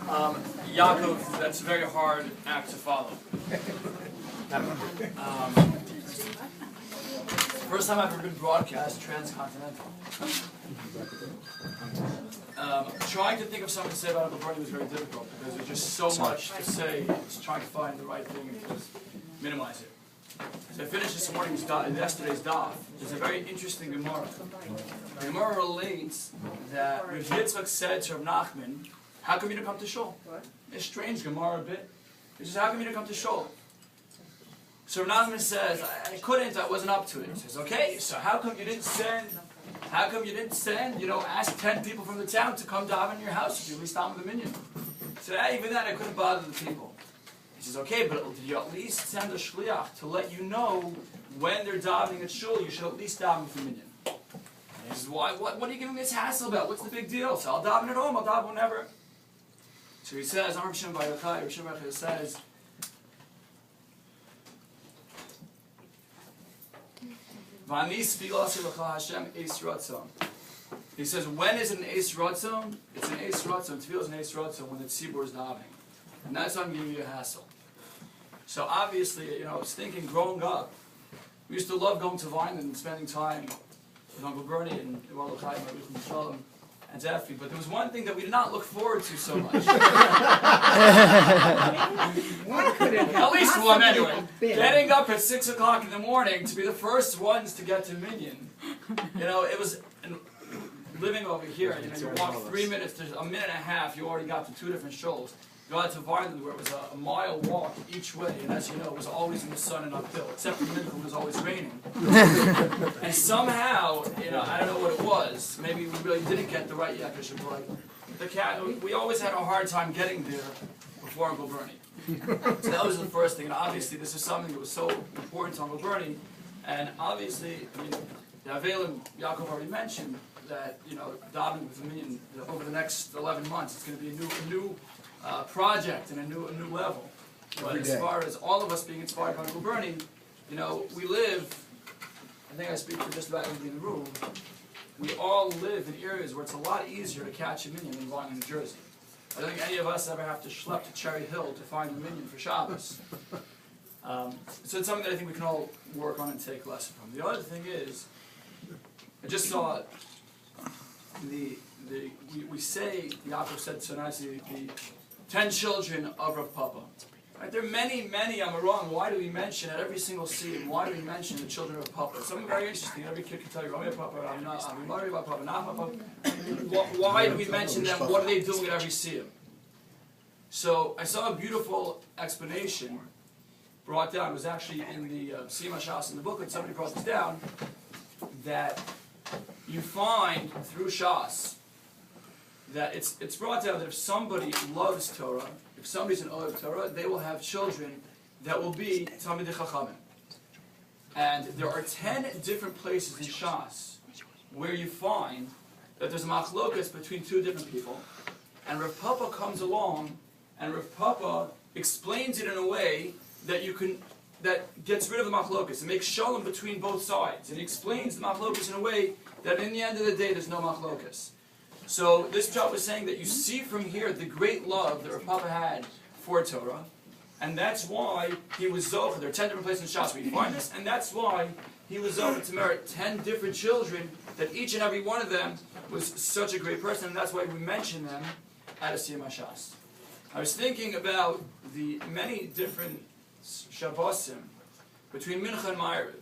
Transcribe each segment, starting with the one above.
Yaakov, that's a very hard act to follow. First time I've ever been broadcast transcontinental. Trying to think of something to say about Uncle Bernie was very difficult because there's just so much to say. It's trying to find the right thing and just minimize it. So I finished this morning's yesterday's daf. There's a very interesting Gemara. The Gemara relates that Rav Yitzchak said to Rav Nachman, "How come you didn't come to shul?" It's strange Gemara a bit. He says, "How come you didn't come to shul?" So Rav Nachman says, I couldn't, I wasn't up to it. He says, "Okay, so how come you didn't send, ask 10 people from the town to come daven in your house if you at least daven the minyan?" He said, even then I couldn't bother the people. He says, "Okay, but did you at least send a shliach to let you know when they're davening at shul, you should at least daven with the minyan?" And he says, what are you giving me this hassle about? What's the big deal? So I'll daven at home, I'll daven whenever. So he says, Rav Shimon Bar Yochai says, he says, when is it an Eis Ratzon? It's an Eis Ratzon. Tefillah is an Eis Ratzon when the tzibur is davening. And that's why I'm giving you a hassle. So obviously, I was thinking, growing up, we used to love going to Vineland and spending time with Uncle Bernie and and Zeffie, but there was one thing that we did not look forward to so much. At least one anyway. Getting up at 6 o'clock in the morning to be the first ones to get to Minyan. It was, living over here, you walk 3 minutes, there's a minute and a half, you already got to 2 different shuls. You got to Vineland where it was a mile walk each way, and as you know, it was always in the sun and uphill, except for Mincha, it was always raining. And somehow, I don't know what it was, maybe we really didn't get the right Yekish, but we always had a hard time getting there before Uncle Bernie. So that was the first thing, and obviously this is something that was so important to Uncle Bernie, and obviously, the Avelim, Yaakov already mentioned that, davening with the minyan over the next 11 months, it's going to be a new project and a new level. But as far as all of us being inspired by Uncle Bernie, we live, I think I speak for just about everybody in the room, we all live in areas where it's a lot easier to catch a minyan than Vineland, New Jersey. I don't think any of us ever have to schlep to Cherry Hill to find a minyan for Shabbos. So it's something that I think we can all work on and take a lesson from. The other thing is, I just saw we say, Yaakov said so nicely, the 10 children of Rav Papa. Right? There are many Amaron. Why do we mention at every single scene? Why do we mention the children of Papa? It's something very interesting. Every kid can tell you, Papa, Papa, not Papa. Why do we mention them? What are they doing at every scene? So I saw a beautiful explanation brought down. It was actually in the Sima Shas in the booklet. Somebody brought this down that you find through Shas that it's brought down that if somebody loves Torah, if somebody's an Ohev Torah, they will have children that will be Talmidei Chachamim. And there are 10 different places in Shas where you find that there's a machlokas between 2 different people, and Rav Papa comes along, and Rav Papa explains it in a way that that gets rid of the machlokas and makes shalom between both sides. And he explains the machlokas in a way that in the end of the day there's no machlokas. So this chap was saying that you see from here the great love that Rav Papa had for Torah, and that's why he was zocher. There are 10 different places in Shas where you find this, and that's why he was zocher to merit 10 different children, that each and every one of them was such a great person, and that's why we mention them at a Siyam HaShas. I was thinking about the many different Shabbosim between Mincha and Ma'ariv,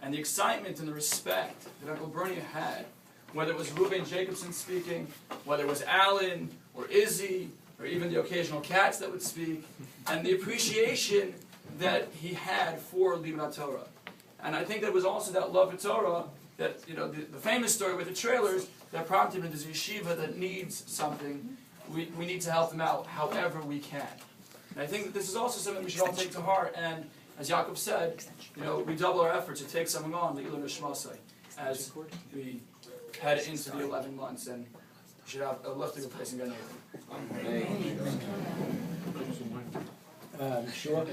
and the excitement and the respect that Uncle Bernie had, whether it was Ruben Jacobson speaking, whether it was Alan or Izzy, or even the occasional Katz that would speak, and the appreciation that he had for Limud Torah. And I think that was also that love of Torah, that, the famous story with the trailers, that prompted him to this yeshiva that needs something. We need to help them out however we can. And I think that this is also something we should all take to heart, and as Yaakov said, redouble our efforts to take someone on, the Ilun Shmasai, as we head into the 11 months, and we should have a lifting of place in Gan Eden. Sure.